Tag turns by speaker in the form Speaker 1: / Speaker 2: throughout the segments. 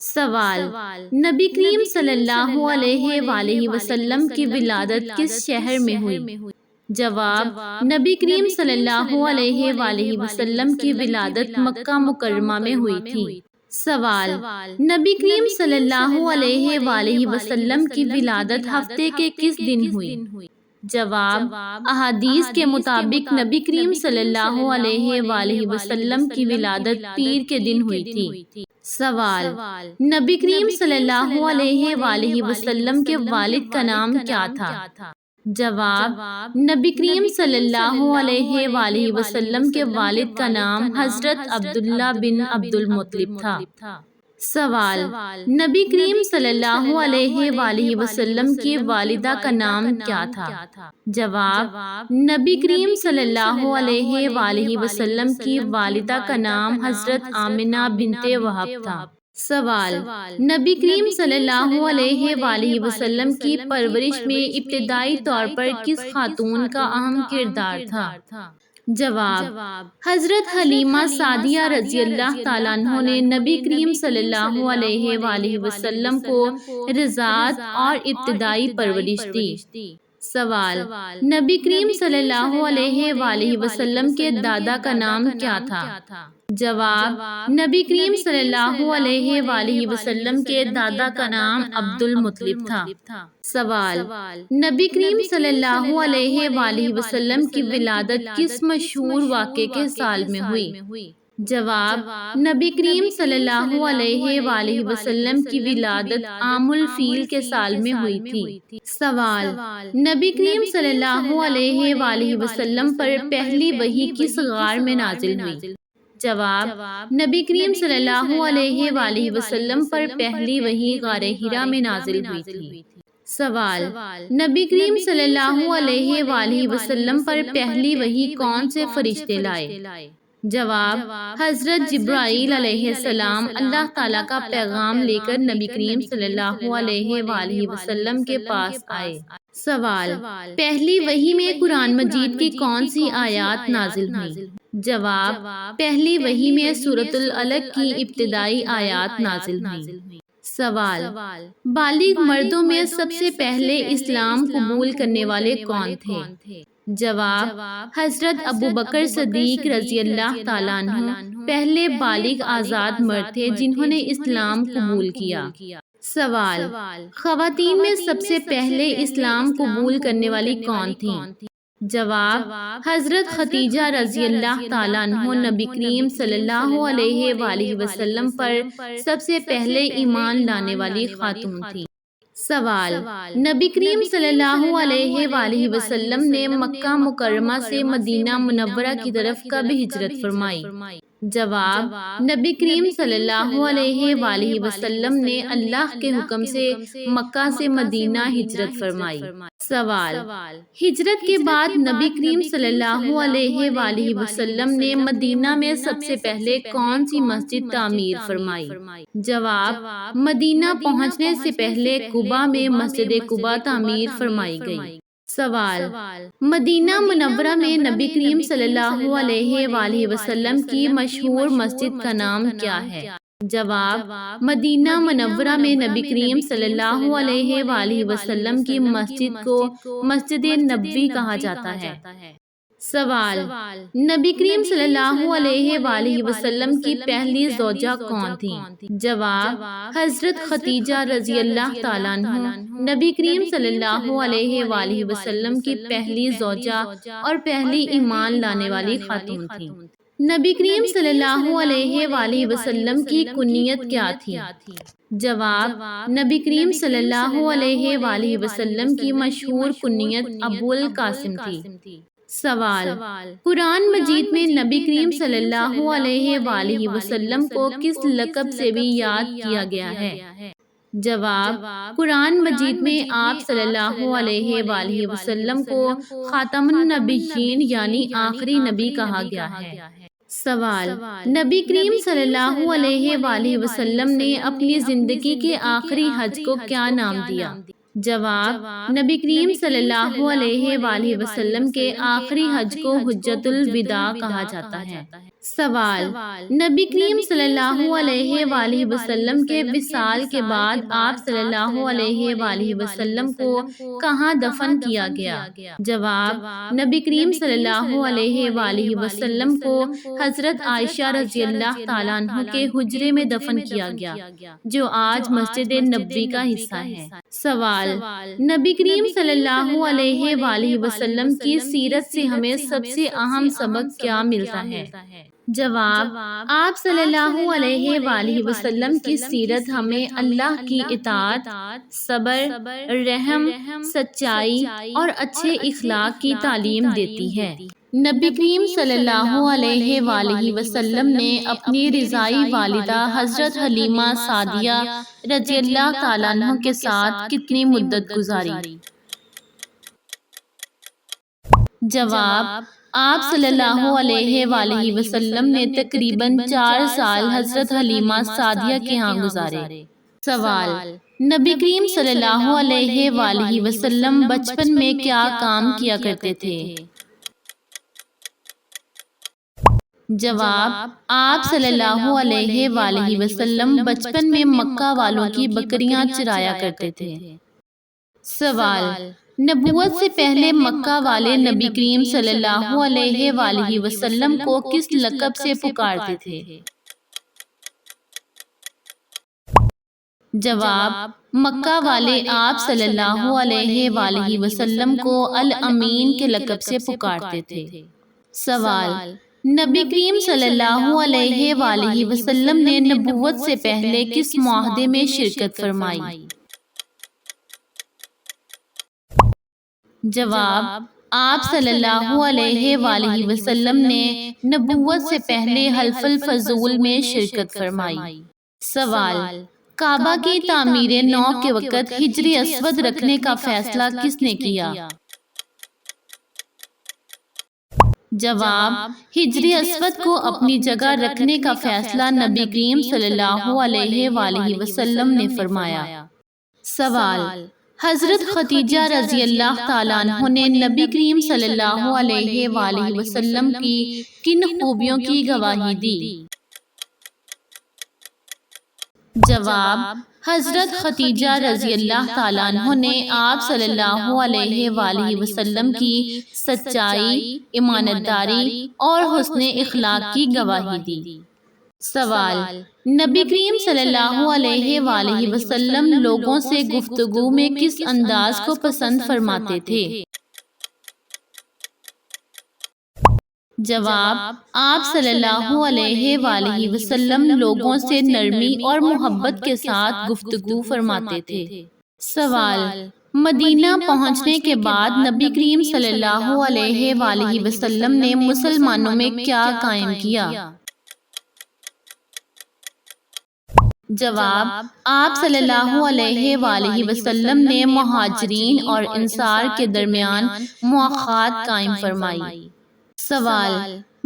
Speaker 1: سوال: نبی کریم صلی اللہ علیہ وآلہ وسلم کی ولادت کس شہر میں ہوئی؟ جواب: نبی کریم صلی اللہ علیہ وآلہ وسلم کی ولادت مکہ مکرمہ میں ہوئی تھی۔ سوال: نبی کریم صلی اللہ علیہ وآلہ وسلم کی ولادت ہفتے کے کس دن ہوئی؟ جواب: احادیث کے مطابق نبی کریم صلی اللہ علیہ وآلہ وسلم کی ولادت پیر کے دن ہوئی تھی۔ سوال: نبی کریم صلی اللہ علیہ وآلہ وسلم کے والد کا نام کیا تھا؟ جواب: نبی کریم صلی اللہ علیہ وآلہ وسلم کے والد کا نام حضرت عبداللہ بن عبد المطلب تھا۔ سوال: نبی کریم صلی اللہ علیہ وآلہ وسلم کی والدہ کا نام کیا تھا؟ جواب: نبی کریم صلی اللہ علیہ وآلہ وسلم کی والدہ کا نام حضرت آمنہ بنت وہب تھا۔ سوال: نبی کریم صلی اللہ علیہ وآلہ وسلم کی پرورش میں ابتدائی طور پر کس خاتون کا اہم کردار تھا؟ جواب: حضرت حلیمہ سعدیہ رضی اللہ تعالیٰ عنہ نے نبی کریم صلی اللہ علیہ وآلہ وسلم کو رضاعت اور ابتدائی پرورش دی۔ سوال: نبی کریم صلی اللہ علیہ وآلہ وسلم کے دادا کا نام کیا تھا؟ جواب: نبی کریم صلی اللہ علیہ وآلہ وسلم کے دادا کا نام عبد المطلب تھا۔ سوال: نبی کریم صلی اللہ علیہ وآلہ وسلم کی ولادت کس مشہور واقعے کے سال میں ہوئی؟ جواب: نبی کریم صلی اللہ علیہ وآلہ وسلم کی ولادت عام الفیل کے سال میں ہوئی تھی۔ سوال: نبی کریم صلی اللہ علیہ وآلہ وسلم پر پہلی وحی کس غار میں نازل ہوئی؟ جواب: نبی کریم صلی اللہ علیہ وآلہ وسلم پر پہلی وحی غار حرا میں نازل ہوئی تھی۔ سوال: نبی کریم صلی اللہ علیہ وآلہ وسلم پر پہلی وحی کون سے فرشتے لائے؟ جواب: حضرت جبرائیل علیہ السلام اللہ تعالیٰ کا پیغام لے کر نبی کریم صلی اللہ علیہ وآلہ وسلم کے پاس آئے۔ سوال: پہلی وحی میں قرآن مجید کی کون سی آیات نازل ہوئی؟ جواب: پہلی وحی میں سورۃ العلق کی ابتدائی آیات نازل ہوئی۔ سوال: بالغ مردوں میں سب سے پہلے اسلام قبول کرنے والے کون تھے؟ جواب: حضرت ابوبکر صدیق رضی اللہ تعالیٰ عنہ پہلے بالغ آزاد مرد تھے جنہوں نے اسلام قبول کیا۔ سوال: خواتین میں سب سے پہلے اسلام قبول کرنے والی کون تھیں؟ جواب: حضرت خدیجہ رضی اللہ تعالیٰ عنہ نبی کریم صلی اللہ علیہ وآلہ وسلم پر سب سے پہلے ایمان لانے والی خاتون تھی۔ سوال: نبی کریم صلی اللہ علیہ وآلہ وسلم نے مکہ مکرمہ سے مدینہ منورہ کی طرف کب ہجرت فرمائی؟ جواب: نبی کریم صلی اللہ علیہ وآلہ وسلم نے اللہ کے حکم سے مکہ سے مدینہ ہجرت فرمائی۔ سوال: ہجرت کے بعد نبی کریم صلی اللہ علیہ وآلہ وسلم نے مدینہ میں سب سے پہلے کون سی مسجد تعمیر فرمائی؟ جواب: مدینہ پہنچنے سے پہلے قباء میں مسجد قباء تعمیر فرمائی گئی۔ سوال: مدینہ منورہ میں نبی کریم صلی اللہ علیہ وآلہ وسلم کی مشہور مسجد کا نام کیا ہے؟ جواب: مدینہ منورہ میں نبی کریم صلی اللہ علیہ وآلہ وسلم کی مسجد کو مسجد نبوی کہا جاتا ہے۔ سوال: نبی کریم صلی اللہ علیہ وآلہ وسلم کی پہلی زوجہ کون تھیں؟ جواب: حضرت خدیجہ رضی اللہ تعالیٰ عنہ نبی کریم صلی اللہ علیہ وآلہ وسلم کی پہلی زوجہ اور پہلی ایمان لانے والی خاتون تھیں۔ نبی کریم صلی اللہ علیہ وآلہ وسلم کی کنیت کیا تھی؟ جواب: نبی کریم صلی اللہ علیہ وآلہ وسلم کی مشہور کنیت ابو القاسم تھی۔ سوال: قرآن مجید میں نبی کریم صلی اللہ علیہ وآلہ وسلم کو کس لقب سے بھی یاد کیا گیا ہے؟ جواب: قرآن مجید میں آپ صلی اللہ علیہ وآلہ وسلم کو خاتم النبیین یعنی آخری نبی کہا گیا ہے۔ سوال: نبی کریم صلی اللہ علیہ وآلہ وسلم نے اپنی زندگی کے آخری حج کو کیا نام دیا؟ جواب: نبی کریم صلی اللہ علیہ وآلہ وسلم کے آخری حج کو حجۃ الوداع کہا جاتا ہے۔ سوال: نبی کریم صلی اللہ علیہ وآلہ وسلم کے وصال کے بعد آپ صلی اللہ علیہ وآلہ وسلم کو کہاں دفن کیا گیا؟ جواب: نبی کریم صلی اللہ علیہ وآلہ وسلم کو حضرت عائشہ رضی اللہ تعالیٰ عنہ کے حجرے میں دفن کیا گیا، جو آج مسجد نبوی کا حصہ ہے۔ سوال: نبی کریم صلی اللہ علیہ وآلہ وسلم کی سیرت سے ہمیں سب سے اہم سبق کیا ملتا ہے؟ جواب: آپ صلی اللہ علیہ وآلہ وسلم کی سیرت ہمیں اللہ کی اطاعت، صبر، رحم، سچائی اور اچھے اخلاق کی تعلیم دیتی ہے۔ نبی کریم صلی اللہ علیہ وآلہ وسلم نے اپنی رضائی والدہ حضرت حلیمہ سعدیہ رضی اللہ تعالیٰ عنہ کے ساتھ کتنی مدت گزاری؟ جواب: آپ صلی اللہ علیہ وآلہ وسلم نے تقریباً 4 سال حضرت حلیمہ سعدیہ کے ہاں گزارے۔ سوال: نبی کریم صلی اللہ علیہ وآلہ وسلم بچپن میں کیا کام کیا کرتے تھے؟ جواب: آپ صلی اللہ علیہ وآلہ وسلم بچپن میں مکہ والوں کی بکریاں چرایا کرتے تھے۔ سوال: نبوت سے پہلے مکہ والے نبی کریم صلی اللہ علیہ وآلہ وسلم کو کس لقب سے پکارتے تھے؟ جواب: مکہ والے آپ صلی اللہ علیہ وآلہ وسلم کو الامین کے لقب سے پکارتے تھے۔ سوال: نبی کریم صلی اللہ علیہ وآلہ وسلم نے نبوت سے پہلے کس معاہدے میں شرکت فرمائی؟ جواب: آپ صلی اللہ علیہ وآلہ وسلم نے نبوت سے پہلے حلف الفضول میں شرکت فرمائی۔ سوال: کعبہ کی تعمیر نو کے وقت حجر اسود رکھنے کا فیصلہ کس نے کیا؟ جواب: حجر اسود کو اپنی جگہ رکھنے کا فیصلہ نبی کریم صلی اللہ علیہ وآلہ وسلم نے فرمایا۔ سوال: حضرت خدیجہ رضی اللہ تعالیٰ عنہ نے نبی کریم صلی اللہ علیہ وآلہ وسلم کی کن خوبیوں کی گواہی دی؟ جواب: حضرت خدیجہ رضی اللہ تعالیٰ عنہ نے آپ صلی اللہ علیہ وآلہ وسلم کی سچائی، امانت داری اور حسن اخلاق کی گواہی دی۔ سوال: نبی کریم صلی اللہ علیہ وآلہ وسلم لوگوں سے گفتگو میں کس انداز کو پسند فرماتے تھے؟ جواب: آپ صلی اللہ علیہ وآلہ وسلم لوگوں سے نرمی اور محبت کے ساتھ گفتگو فرماتے تھے۔ سوال: مدینہ پہنچنے کے بعد نبی کریم صلی اللہ علیہ وآلہ وسلم نے مسلمانوں میں کیا قائم کیا؟ جواب: آپ صلی اللہ علیہ وآلہ وسلم نے مہاجرین اور انصار کے درمیان مواخات قائم فرمائی۔ سوال: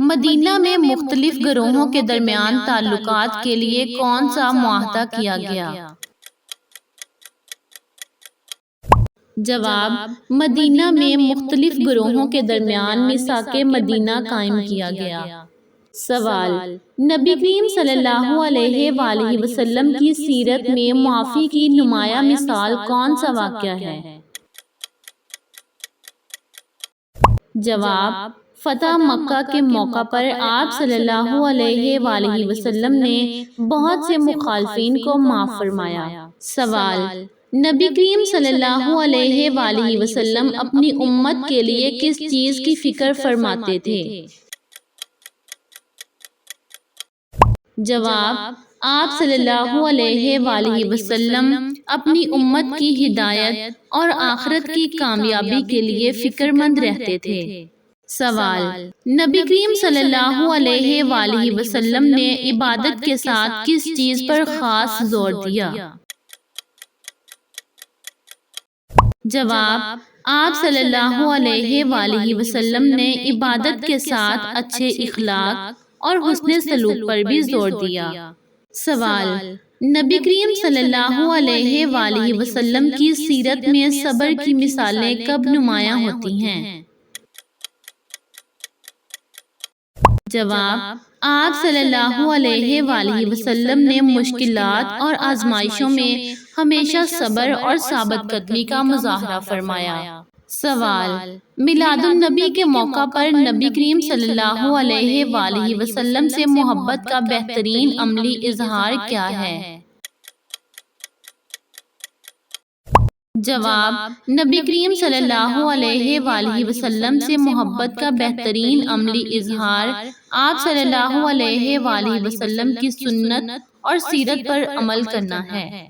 Speaker 1: مدینہ میں مختلف گروہوں کے درمیان تعلقات کے لیے کون سا معاہدہ کیا گیا؟ جواب: مدینہ میں مختلف گروہوں کے درمیان میثاق مدینہ قائم کیا گیا۔ سوال: نبی کریم صلی اللہ علیہ وآلہ وسلم کی سیرت میں معافی کی نمایاں مثال کون سا واقعہ ہے؟ جواب: فتح مکہ کے موقع پر آپ صلی اللہ علیہ وآلہ وسلم نے بہت سے مخالفین کو معاف فرمایا۔ سوال: نبی کریم صلی اللہ علیہ وآلہ وسلم اپنی امت کے لیے کس چیز کی فکر فرماتے تھے؟ جواب: آپ صلی اللہ علیہ وآلہ وسلم اپنی امت کی ہدایت اور آخرت کی کامیابی کے لیے فکر مند رہتے تھے۔ سوال: نبی کریم صلی اللہ علیہ وآلہ وسلم نے عبادت کے ساتھ کس چیز پر خاص زور دیا؟ جواب: آپ صلی اللہ علیہ وآلہ وسلم نے عبادت کے ساتھ اچھے اخلاق اور حسن سلوک پر بھی زور دیا۔ سوال: نبی کریم صلی اللہ علیہ وآلہ وسلم کی سیرت میں صبر کی مثالیں کب نمایاں ہوتی ہیں؟ جواب: آپ صلی اللہ علیہ وآلہ وسلم نے مشکلات اور آزمائشوں میں ہمیشہ صبر اور ثابت قدمی کا مظاہرہ فرمایا۔ سوال: میلاد النبی کے موقع پر نبی کریم صلی اللہ علیہ وآلہ وسلم سے محبت کا بہترین عملی اظہار کیا ہے؟ جواب: نبی کریم صلی اللہ علیہ وآلہ وسلم سے محبت کا بہترین عملی اظہار آپ صلی اللہ علیہ وآلہ وسلم کی سنت اور سیرت پر عمل کرنا ہے۔